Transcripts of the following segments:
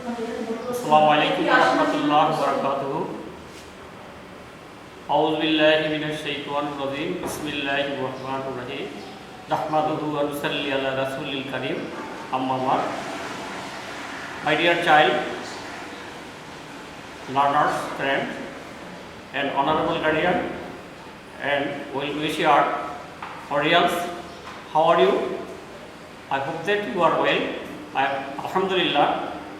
अस्सलामुअलैकुम वरहमतुल्लाहि वबरकातुहू। औज़ु बिल्लाहि मिनश शैतानिर रजीम। बिस्मिल्लाहिर रहमानिर रहीम। नहमदुहु व नुसल्ली अला रसूलिल करीम। अम्मा बाद। My dear child, learners, friends, and honorable guardian, and well-wishers, audience, how are you? I hope that you are well. Alhamdulillah,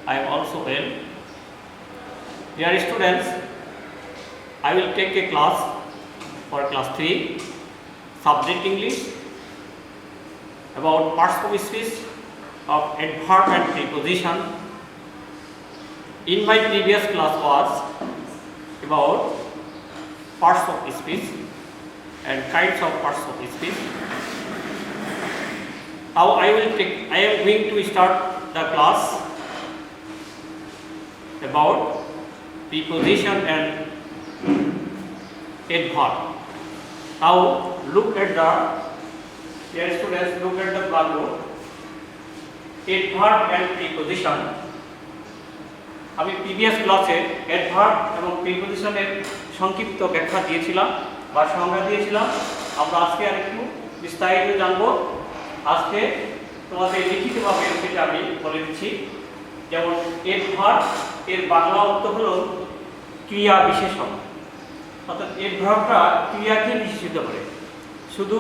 I am also well. Dear students, I will take a class for class 3, subject English, about parts of speech of adverb and preposition. In my previous class was about parts of speech and kinds of parts of speech. Now I am going to start the class about preposition and adverb. Now look at the, dear students, look at the blackboard. Adverb and preposition. আমি previous ক্লাসে adverb এবং প্রিপোজিশনের সংক্ষিপ্ত ব্যাখ্যা দিয়েছিলাম বা সংজ্ঞা দিয়েছিলাম। আমরা আজকে আরেকটু বিস্তারিত জানব। আজকে তোমাদের লিখিতভাবে সেটা আমি বলে দিচ্ছি। যেমন অ্যাডভার্ব এর বাংলা অর্থ হলো ক্রিয়া বিশেষণ। অর্থাৎ অ্যাডভার্বটা ক্রিয়াকে বিশেষিত করে, শুধু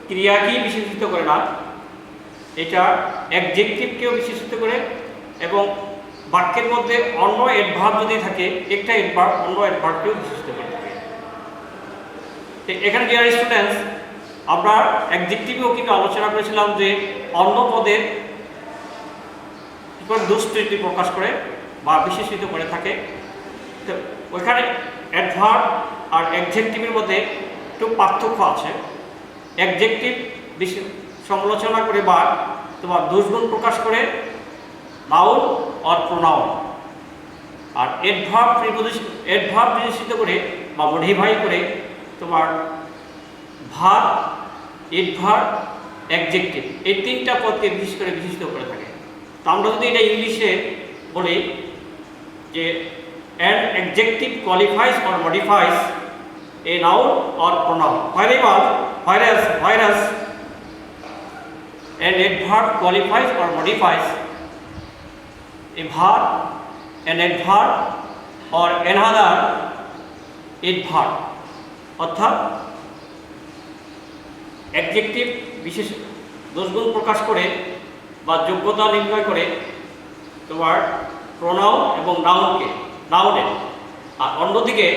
ক্রিয়াকেই বিশেষিত করে না, এটা অ্যাডজেক্টিভকেও বিশেষিত করে এবং বাক্যের মধ্যে অন্য অ্যাডভার্ব যদি থাকে একটা অ্যাডভার্ব অন্য অ্যাডভার্বকেও বিশেষিত করে থাকে। এখানে ডিয়ার স্টুডেন্টস, আমরা অ্যাডজেক্টিভেও কিন্তু আলোচনা করেছিলাম যে অন্য পদের দুষ্কৃতি প্রকাশ করে বা বিশেষিত করে থাকে। তো ওইখানে অ্যাডভার্ব আর অ্যাডজেক্টিভের মধ্যে একটু পার্থক্য আছে। অ্যাডজেক্টিভ সমালোচনা করে বা তোমার দোষগুণ প্রকাশ করে, নাউন আর প্রোনাউন। আর অ্যাডভার্ব বিশেষিত করে বা মডিফাই করে তোমার ভার্ব, অ্যাডভার্ব, অ্যাডজেক্টিভ এই তিনটা পদকে বিশেষ করে বিশেষিত করে থাকে। তো আমরা যদি এটা ইংলিশে বলি যে an adjective qualifies or modifies a noun or pronoun, whereas an adverb qualifies or modifies a verb, an adverb or another adverb. অর্থাৎ অ্যাডজেক্টিভ বিশেষ দোষগুণ প্রকাশ করে বা যোগ্যতা নির্ণয় করে তোমার প্রোনাউন এবং নাউনের, আর অন্যদিকে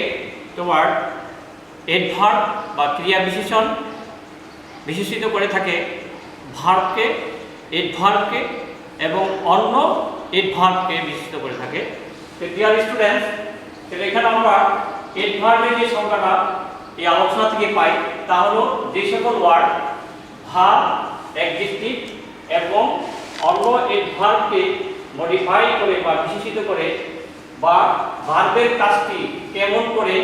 তোমার অ্যাডভার্ব বা ক্রিয়া বিশেষণ বিশেষিত করে থাকে ভার্বকে, অ্যাডভার্বকে এবং অন্য অ্যাডভার্বকে বিশেষিত করে থাকে। তো ডিয়ার স্টুডেন্টস, তাহলে এখানে আমরা অ্যাডভার্বের যে সংজ্ঞাটা এই আলোচনা থেকে পাই তা হলো যে সকল ওয়ার্ড ভার্ব, অ্যাডজেক্টিভ এবং অন্য অ্যাডভার্বকে মডিফাই করে বা বিশেষিত করে বা ভার্বের কাজটি কেমন করে,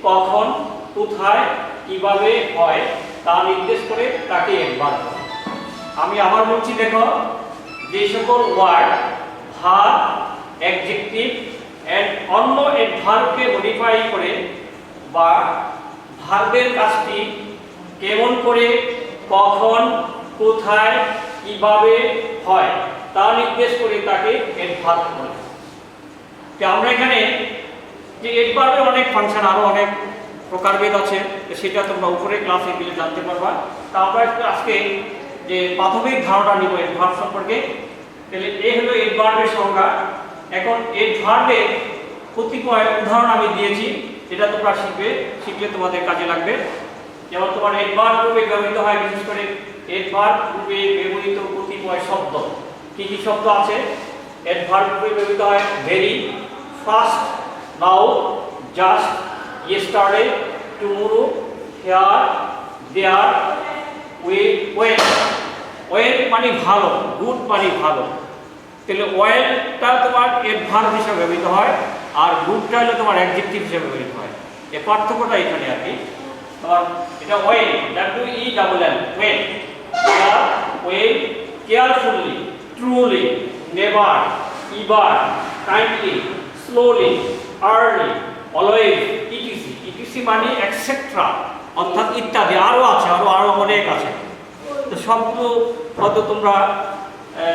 কখন, কোথায়, কিভাবে হয় তা নির্দেশ করে তাকে অ্যাডভার্ব বলে। আমি আবার বলছি, দেখো, যে সকল ওয়ার্ড ভার্ব, অ্যাডজেক্টিভ এন্ড অন্য অ্যাডভার্বকে মডিফাই করে বা ভার্বের কাজটি কেমন করে, কখন, কোথায়, কিভাবে হয় তা নির্দেশ করে তাকে অ্যাডভার্ব বলে। তো আমরা এখানে যে অ্যাডভার্বের অনেক ফাংশন, আরো অনেক প্রকারভেদ আছে, সেটা তোমরা উপরে ক্লাসে গেলে জানতে পারবা। তা আমরা আজকে যে প্রাথমিক ধারণা নিব অ্যাডভার্ব সম্পর্কে। তাহলে এই হলো অ্যাডভার্বের সংজ্ঞা। এখন অ্যাডভার্বের কতিপয় উদাহরণ আমি দিয়েছি, এটা তোমরা শিখলে তোমাদের কাজে লাগবে। যেমন তোমার অ্যাডভার্ব রূপে ব্যবহৃত হয়, বিশেষ করে অ্যাডভার্ব রূপে ব্যবহৃত কতিপয় শব্দ। কি কি শব্দ আছে? অ্যাডভার্ব রূপে ব্যবহৃত হয় very, fast, now, just, yesterday, tomorrow, here, there, well মানে ভালো, গুড মানে ভালো। তাহলে ওয়েলটা তোমার অ্যাডভার্ব হিসেবে ব্যবহৃত হয় আর গুডটা হলো তোমার অ্যাডজেক্টিভ হিসেবে ব্যবহৃত হয়। এই পার্থক্যটা এখানে আর কি। তোমার এটা well, WELL, well, well, carefully, truly, never, ever, kindly, slowly, early, always, etc. ETC মানে এক্সেট্রা, অর্থাৎ ইত্যাদি, আরও আছে, আরও অনেক আছে। তো সবগুলো হয়তো তোমরা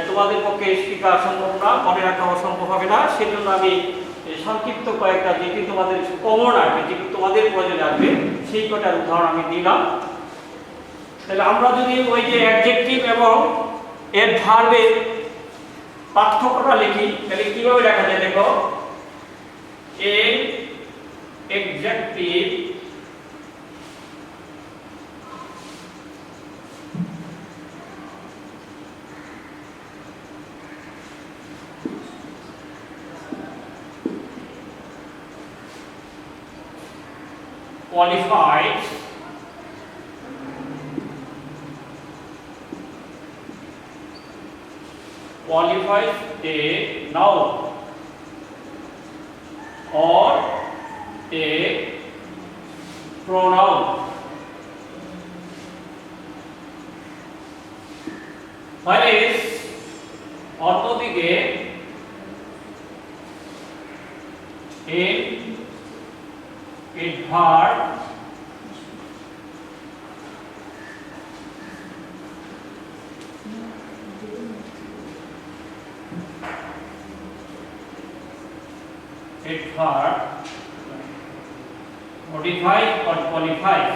তোমাদের পক্ষে শেখা সম্ভব না, মনে রাখা সম্ভব হবে না। সেজন্য আমি সংক্ষিপ্ত কয়েকটা যেটি তোমাদের কমন আসবে, যেটি তোমাদের প্রয়োজনে আসবে, সেই কটার উদাহরণ আমি দিলাম। তাহলে আমরা যদি ওই যে অ্যাডজেক্টিভ এবং এর ভার্বের পার্থক্যটা লিখি, তাহলে কিভাবে লেখা যায় দেখো। এর adjective qualifies a noun or a pronoun, whereas অন্যদিকে adverb modifies or qualifies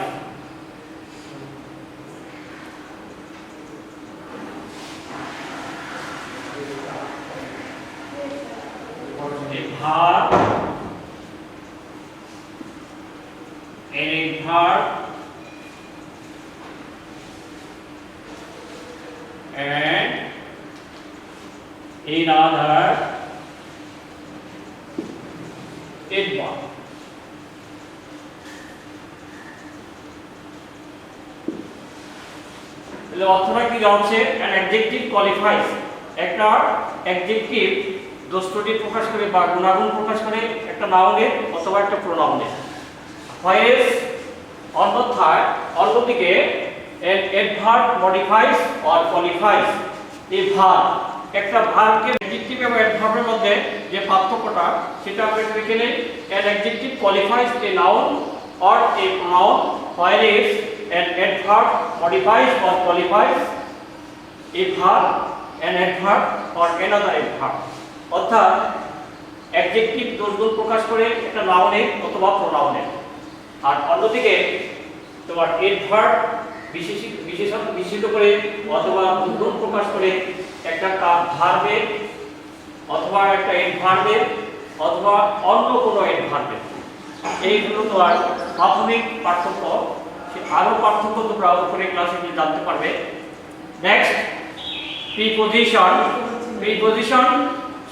an adverb and another adverb. তাহলে অর্থটা কি জানছে? an adjective qualifies, একটা অ্যাডজেক্টিভ দোষটি প্রকাশ করে বা গুণাগুণ প্রকাশ করে একটা নাউনের অথবা একটা প্রোনাউনের। whereas অন্যথায়, অন্যদিকে an adverb modifies or qualifies a verb, একটা ভার্বকে অ্যাডজেক্টিভ এবং অ্যাডভার্বের মধ্যে যে পার্থক্যটা সেটা আমরা দেখে নেই। an adjective qualifies a noun or a pronoun, whereas an adverb modifies or qualifies a verb, an adverb or another adverb. অর্থাৎ অ্যাডজেক্টিভ দোষগুণ প্রকাশ করে একটা নাউনের অথবা প্রোনাউনের, আর অন্যদিকে তোমার অ্যাডভার্ব বিশেষিত করে অথবা গুণ প্রকাশ করে একটা ভার্বের অথবা একটা অ্যাডভার্বের অথবা অন্য কোনো অ্যাডভার্বের। এইগুলো তোমার প্রাথমিক পার্থক্য। আরও পার্থক্য তোমরা উপরে ক্লাসে জানতে পারবে। Next, preposition. প্রিপোজিশন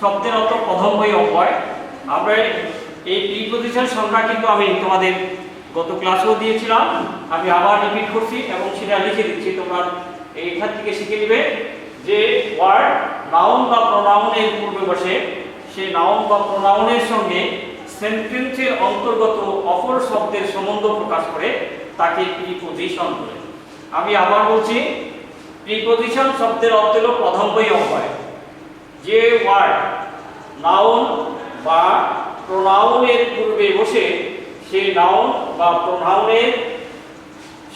শব্দের অর্থ প্রথমই অব্যয়। আমরা এই প্রিপোজিশন সংজ্ঞা কিন্তু আমি তোমাদের গত ক্লাসেও দিয়েছিলাম, আমি আবার রিপিট করছি এবং সেটা লিখে দিচ্ছি, তোমরা এইখান থেকে শিখে নিবে যে ওয়ার্ড নাউন বা প্রোনাউনের পূর্বে বসে সেই নাউন বা প্রোনাউনের সঙ্গে সেন্টেন্সের অন্তর্গত অপর শব্দের সম্বন্ধ প্রকাশ করে তাকে প্রিপোজিশন বলে। আমি আবার বলছি, প্রিপোজিশন শব্দের অর্থ হলো প্রথমই অব্যয়। যে ওয়ার্ড নাউন বা প্রোনাউনের পূর্বে বসে সেই নাউন বা প্রোনাউনের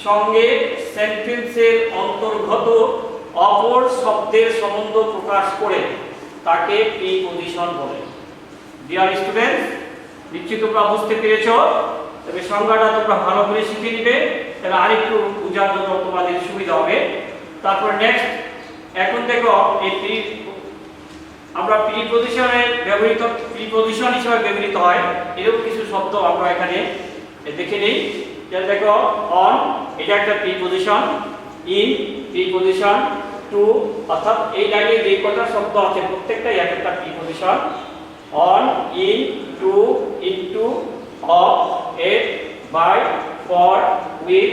সঙ্গে সেন্টেন্সের অন্তর্গত অপর শব্দের সম্বন্ধ প্রকাশ করে তাকে প্রিপোজিশন বলে। ডিয়ার স্টুডেন্টস, নিশ্চয়ই তোমরা বুঝতে পেরেছ। তবে সংজ্ঞাটা তোমরা ভালো করে শিখে নিবে, তাহলে আরেকটু বোঝার জন্য তোমাদের সুবিধা হবে। তারপর নেক্সট, এখন দেখো এই আমরা প্রিপোজিশনের ব্যবহৃত প্রিপোজিশন হিসেবে ব্যবহৃত হয় এরকম কিছু শব্দ আমরা এখানে দেখে নিই। যেমন দেখো অন, এটা একটা প্রিপোজিশন। In preposition. টু, অর্থাৎ এই লাইনে যে কটা শব্দ আছে প্রত্যেকটাই এক একটা preposition. On, in, to, into, of, at, by, for, with,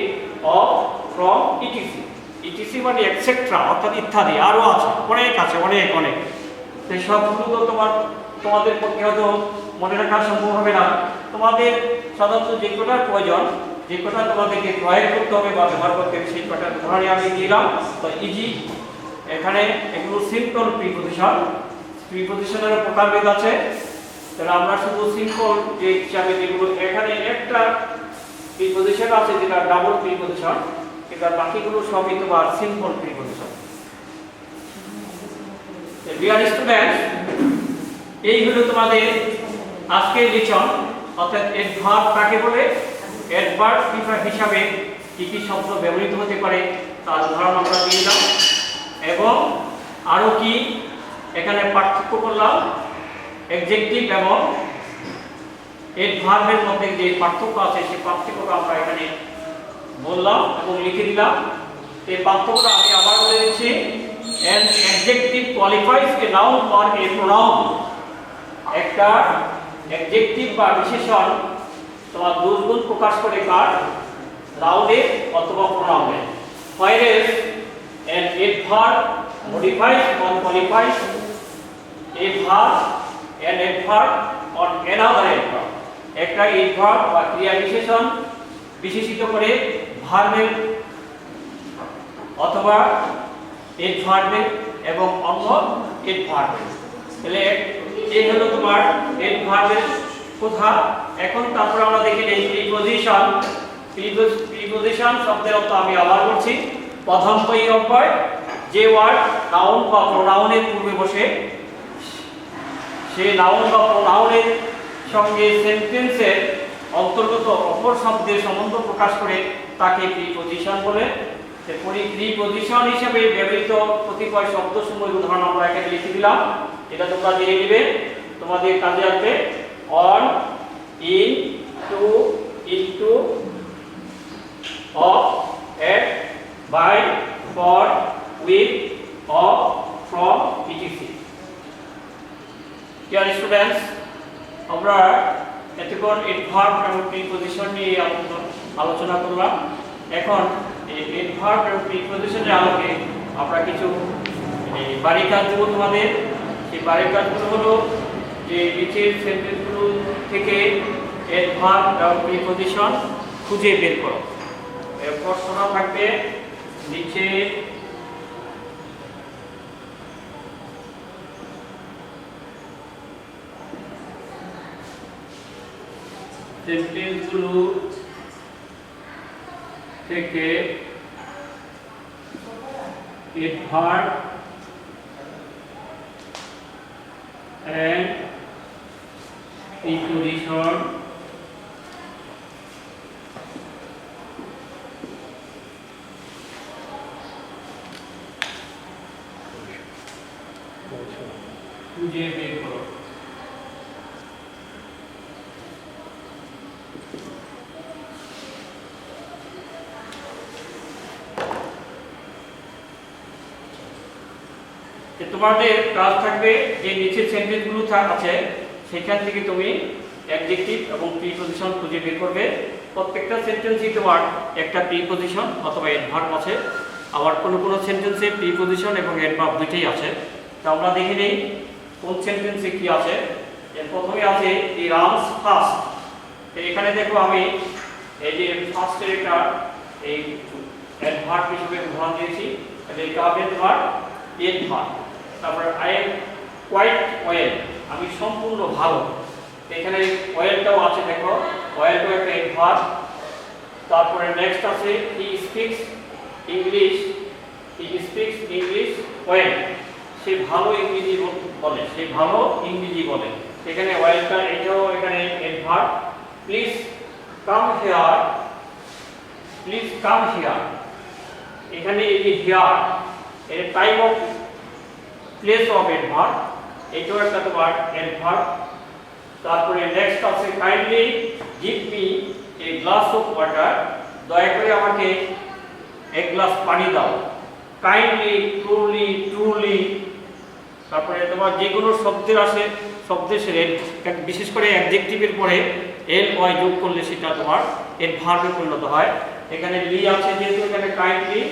of, from, ETC. ETC মানে এটসেট্রা, অর্থাৎ ইত্যাদি, আরও আছে, অনেক আছে, অনেক অনেক। সেই সবগুলো তো তোমাদের পক্ষে হয়তো মনে রাখা সম্ভব হবে না। তোমাদের সাধারণত যে কটার প্রয়োজন, যে কটা তোমাদেরকে প্রয়োগ করতে হবে বা ব্যবহার করতে হবে, সেই কটার উদাহরণ আমি দিলাম। তো ইজি, এখানে এগুলো সিম্পল প্রিপোজিশন। প্রিপজিশনের প্রকারভেদ আছে। তাহলে আমরা শুধু সিম্পল যে হিসাবে যেগুলো এখানে একটা প্রিপজিশন আছে যেটা ডাবল প্রিপজিশন, এটা বাকিগুলো সবই তোমার সিম্পল প্রিপজিশন। ডিয়ার স্টুডেন্ট, এই হলো তোমাদের আজকের লেসন, অর্থাৎ অ্যাডভার্ব কাকে বলে, অ্যাডভার্ব হিসাবে কি কি শব্দ ব্যবহৃত হতে পারে তার উদাহরণ আমরা দিয়ে দিলাম, এবং আরো কি এখানে পার্থক্য করলাম, অ্যাডজেক্টিভ এবং অ্যাডভার্বের মধ্যে যে পার্থক্য আছে সেই পার্থক্যটা আমরা এখানে বললাম এবং লিখে দিলাম। এই পার্থক্যটা আমি আবার বলে দিচ্ছি। An adjective qualifies a noun or a pronoun. একটা অ্যাডজেক্টিভ বা বিশেষণ তোমার দুর্গুণ প্রকাশ করে কার, নাউনে অথবা প্রোনাউনে। Whereas an adverb modifies or qualifies a verb, an adverb or another adverb. একটা adverb বা ক্রিয়া বিশেষণ বিশেষিত করে ভার্বের অথবা অ্যাডভার্বের এবং অন্য অ্যাডভার্বের। তাহলে এই হলো তোমার অ্যাডভার্বের কথা। এখন তারপর আমরা দেখি এই প্রিপজিশন। প্রিপজিশন শব্দের অর্থ আমি আবার বলছি, প্রথমতই অব্যয়, যে ওয়ার্ড নাউন বা প্রোনাউনের পূর্বে বসে সেই নাউন বা প্রোনাউনের সঙ্গে সেন্টেন্সের অন্তর্গত অপর শব্দের সম্বন্ধ প্রকাশ করে তাকে প্রিপজিশন বলে। প্রিপজিশন হিসেবে ব্যবহৃত কতিপয় শব্দসমূহের উদাহরণ আমরা এখানে লিখে দিলাম, এটা তোমরা দিয়ে দিবে, তোমাদের কাজে আসবে। On, in, to, into, of, at, by, for, with, of, from, ETC. Dear students, আমরা এতক্ষণ অ্যাডভার্ব এবং প্রিপজিশন নিয়ে আলোচনা করলাম। এখন এই অ্যাডভার্ব এবং প্রিপজিশনের আলোকে আমরা কিছু বাড়ি কাজ দেবো তোমাদের। সেই বাড়ির কাজগুলো হলো যে নিচের সেন্টেন্সগুলো থেকে অ্যাডভার্ব এবং প্রিপজিশন খুঁজে বের করো। এর প্রশ্নটা থাকবে নিচে সেন্টেন্সগুলো থেকে অ্যাডভার্ব and preposition খুঁজে বের করো। তোমাদের কাজ থাকবে যে নিচের সেন্টেন্সগুলো আছে সেখান থেকে তুমি অ্যাডজেক্টিভ এবং প্রিপজিশন খুঁজে বের করবে। প্রত্যেকটা সেন্টেন্সই তোমার একটা প্রিপজিশন অথবা অ্যাডভার্ব আছে, আবার কোনো কোনো সেন্টেন্সে প্রিপজিশন এবং অ্যাডভার্ব দুইটাই আছে। তো আমরা দেখে নেই কোন সেন্টেন্সে কি আছে। এর প্রথমে আছে দি রানস ফাস্ট। এখানে দেখো আমি এই যে ফার্স্টের একটা এই অ্যাডভার্ব হিসেবে উদাহরণ দিয়েছি, এটা হবে তোমার অ্যাডভার্ব। তারপর আই এম কোয়াইট ওয়েল, আমি সম্পূর্ণ ভালো। এখানে ওয়েলটাও আছে, দেখো ওয়েলটাও একটা অ্যাডভার্ব। তারপরে নেক্সট আছে he speaks English, he speaks English well, সে ভালো ইংরেজি বলে, সে ভালো ইংরেজি বলে। এখানে ওয়েলটা এটাও এখানে adverb. Please come here, please come here, এখানে এই যে হিয়ার এর type of place of adverb, এটাও একটা তোমার অ্যাডভার্ব। তারপরে নেক্সট আছে kindly give me a glass of water, দয়া করে আমাকে এক গ্লাস পানি দাও। Kindly, truly, truly. তারপরে তোমার যে কোনো শব্দের আসে শব্দের বিশেষ করে অ্যাডজেক্টিভের পরে এল ওয়াই যোগ করলে সেটা তোমার অ্যাডভার্বে পরিণত হয়। এখানে লি আছে যেহেতু এখানে কাইন্ডলি,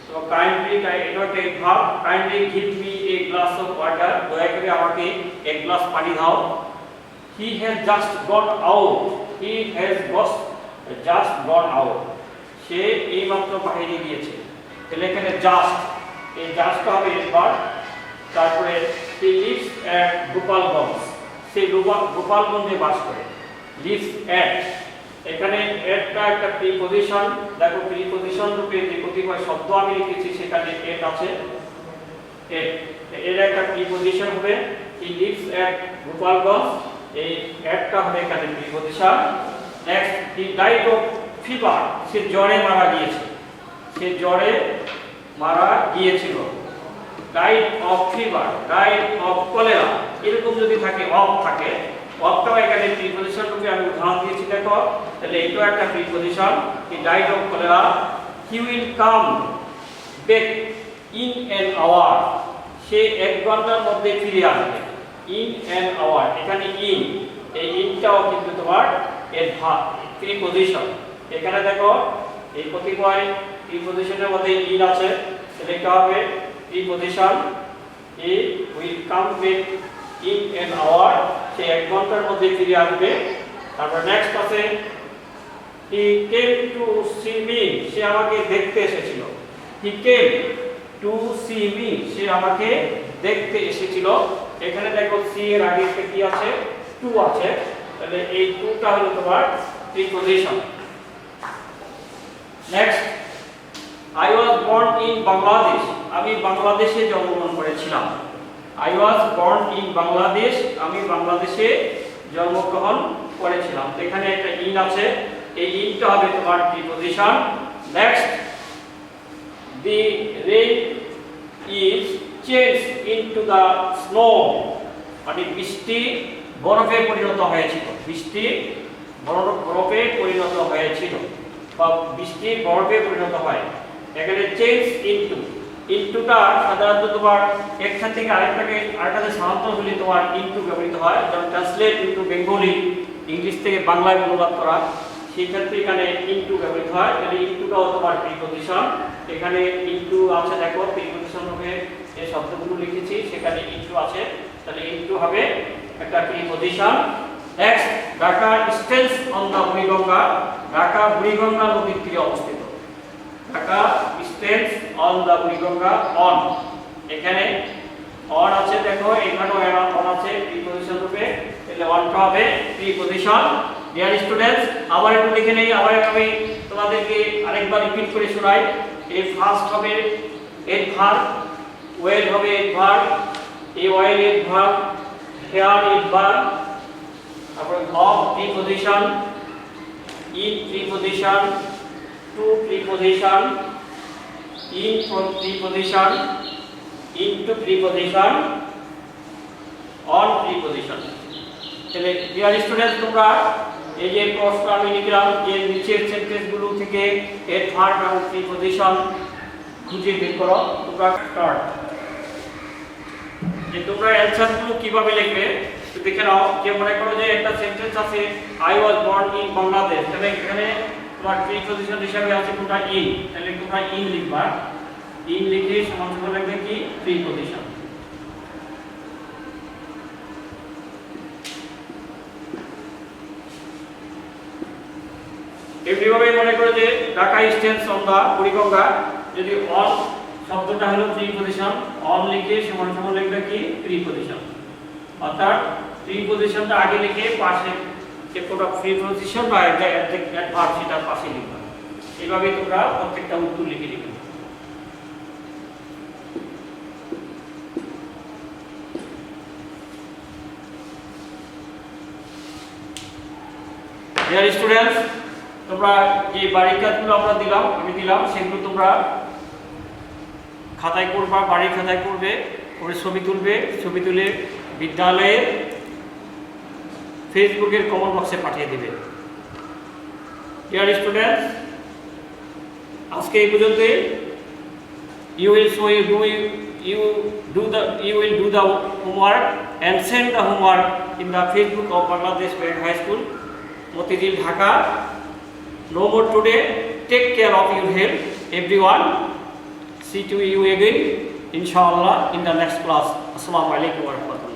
তো কাইন্ডলি এটা একটা adverb. Kindly give me a glass of water, দয়া করে আমাকে এক গ্লাস পানি দাও। He has just got out, he has just got out, সে এইমাত্র বাইরে গিয়েছে। তাহলে এখানে জাস্ট, এই জাস্টটা হবে অ্যাডভার্ব। তারপরে he lives at Gopalganj, সে গোপালগঞ্জে বাস করে। lives at, এখানে এটটা একটা প্রিপজিশন, দেখো প্রিপজিশন রূপে যে কতিপয় শব্দ আমি লিখেছি সেখানে এট আছে, এর একটা প্রিপজিশন হবে। he lives at গোপালগঞ্জ, এই এটটা হবে এখানে preposition. Next, he died of fever, সে জ্বরে মারা গিয়েছে, সে জ্বরে মারা গিয়েছিল। died of fever, died of cholera, এরকম যদি থাকে of থাকে, অফটাও এখানে প্রিপজিশন রূপে আমি উদাহরণ দিয়েছি, দেখো তাহলে এটাও একটা preposition. he died of cholera, he will come back in an hour, সে 1 ঘন্টার মধ্যে ফিরে আসবে। in an hour, এখানে in, এই ইনটাও কিন্তু তোমার এর প্রিপজিশন। এখানে দেখো এই কতিপয় প্রিপজিশনের মধ্যে in আছে, তাহলে এটা হবে preposition. he will come back in an hour, সে 1 ঘন্টার মধ্যে ফিরে আসবে। তারপর নেক্সট আছে he came to see me, সে আমাকে দেখতে এসেছিল। he came to see me, সে আমাকে দেখতে এসেছিল। এখানে দেখো সি এর আগে একটা কি আছে, টু আছে, তাহলে এই টুটা হলো তোমার preposition. Next, I was born in Bangladesh, আমি বাংলাদেশে জন্মগ্রহণ করেছিলাম। I was born in Bangladesh, আমি বাংলাদেশে জন্মগ্রহণ করেছিলাম। এখানে একটা ইন আছে, এই ইনটা হবে তোমার preposition. Next, the rain is changed into the snow, মানে বৃষ্টি বরফে পরিণত হয়েছিল, বৃষ্টি বরফে পরিণত হয়েছিল বা বৃষ্টি বরফে পরিণত হয়। এখানে চেঞ্জ ইনটু, ইনটুটা সাধারণত তোমার একটা থেকে আরেকটাতে স্থানান্তর হলে তোমার ইনটু ব্যবহৃত হয়, যেমন ট্রান্সলেট ইনটু বেঙ্গলি, ইংলিশ থেকে বাংলায় অনুবাদ করা, সেই ক্ষেত্রে এখানে ইনটু ব্যবহৃত হয়। তাহলে ইনটুটাও তোমার প্রিপজিশন। এখানে ইনটু আছে, দেখো প্রিপজিশন রূপে এই শব্দগুলো লিখেছি, সেখানে ইনটু আছে, তাহলে ইনটু হবে একটা preposition. Next, Dhaka stands on the Buriganga, Dhaka Buriganga নদীর তীরে অবস্থিত। Dhaka stands on the Buriganga, on, এখানে অন আছে, দেখো এখানেও অন আছে প্রিপজিশন রূপে, তাহলে অনটা হবে প্রিপজিশন। ডিয়ার স্টুডেন্টস, আবার একটু লিখে নেই, আবার আমি তোমাদেরকে আরেকবার রিপিট করে শোনাই। এই ফার্স্ট হবে এডভার্ব, ওয়েল হবে এডভার্ব, এই ওয়েল এডভার্ব, হেয়ার এডভার্ব, তারপর of preposition, in preposition, to preposition, in preposition, into preposition, on preposition. তাহলে ডিয়ার স্টুডেন্টস, তোমরা এই যে প্রশ্ন আমি লিখলাম, এর নিচের সেন্টেন্সগুলো থেকে এডভার্ব এবং প্রিপজিশন খুঁজে বের করো। তোমরা স্টার্ট, যে তোমরা অ্যানসারগুলো কিভাবে লিখবে দেখে নাও। যে মনে করো যে একটা সেন্টেন্স আছে, I was born in Bangladesh, তাহলে এখানে তোমার প্রিপজিশন হিসাবে আছে কোনটা, ইন, তাহলে তোমরা ইন লিখবা। ইন লিখে সমান সমান লিখবে কি, প্রিপজিশন। এমনিভাবে মনে করো যে Dhaka stands on the Buriganga, যদি অন শব্দটা হলো প্রিপজিশন, অন লিখে সমান সমান লিখবে কি, প্রিপজিশন। অর্থাৎ প্রিপজিশনটা আগে লিখে পাশে যে কোনটা প্রিপজিশন বা অ্যাডভার্ব সেটা পাশে লিখবে। এইভাবে তোমরা প্রত্যেকটা উত্তর লিখে লিখবে। ডিয়ার স্টুডেন্টস, তোমরা যে বাড়ির কাজগুলো আমি দিলাম সেগুলো তোমরা খাতায় করবা, বাড়ির খাতায় করবে, করে ছবি তুলবে, ছবি তুলে বিদ্যালয়ের ফেসবুকের কমেন্ট বক্সে পাঠিয়ে দিবে। ডিয়ার স্টুডেন্টস, আজকে এই পর্যন্তই। You will do the homework and send the homework in the Facebook of Bangladesh Parent High School, Motizil, Dhaka. No more today. Take care of your health, everyone. See to you again, inshallah, in the next class. Assalamu alaikum wa rahmatullah.